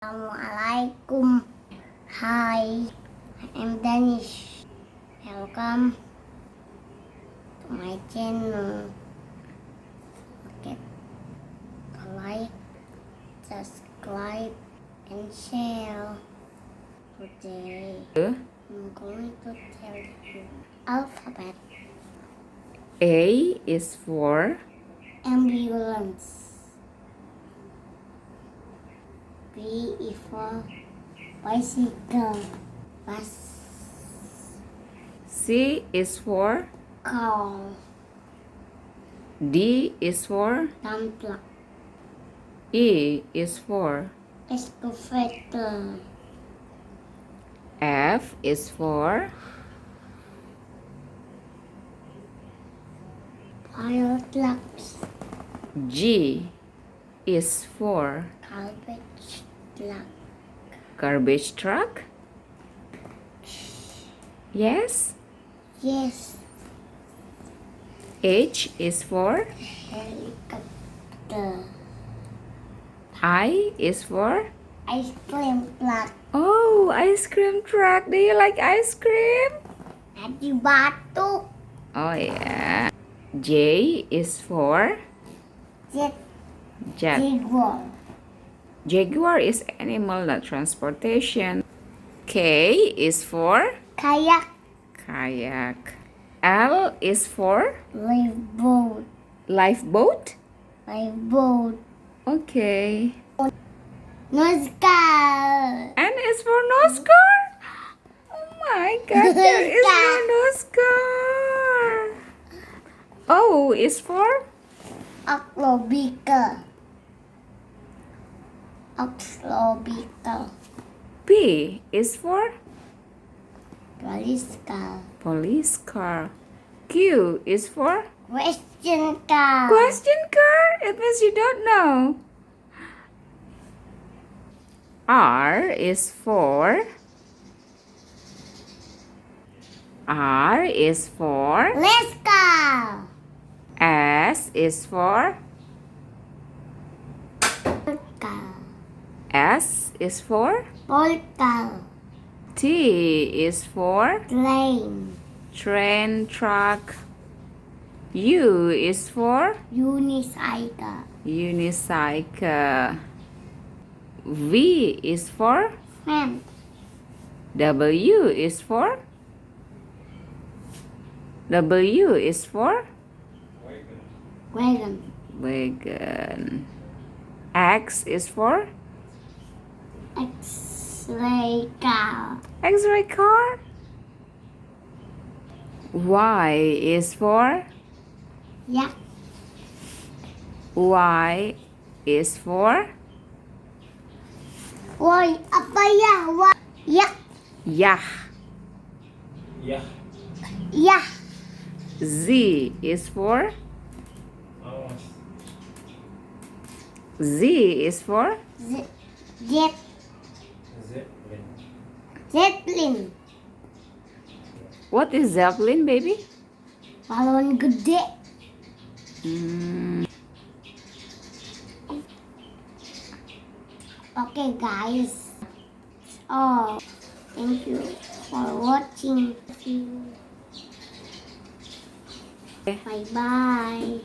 Assalamualaikum. Hi, I am Danish. Welcome to my channel. Okay, like, subscribe, and share. Today, I'm going to tell you alphabet. A is for Ambulance. B is for bicycle. Bus. C is for Car. D is for Dump truck. E is for Excavator. F is for Fire trucks. G is for Garbage truck. garbage truck. Yes. Yes. H is for Helicopter. I is for Ice cream truck. oh, ice cream truck. Do you like ice cream? Nanti batuk. Oh yeah. J is for Jet. jet. Jaguar. Jaguar is animal, not transportation. K is for Kayak. kayak. L is for Lifeboat. lifeboat. Lifeboat. Okay. Nose car. N is for nose car. Oh my god, there is no nose car. O is for Oxlobica. Oxlobica. P is for Police car. police car. Q is for Question car. question car. It means you don't know. R is for Let's go. S is for Car. S is for Polka. T is for Train. train, truck. U is for Unicycle. unicycle. V is for Fan. W is for Wagon. wagon. X is for X-ray car. X-ray car. Y is for Yak. Y is for Woi, apa ya? Yak. Yah. Yah. Z is for Z is for Jet. Zeppelin. what is Zeppelin, baby? Balon gede. Okay, guys. Oh, thank you for watching. Bye bye.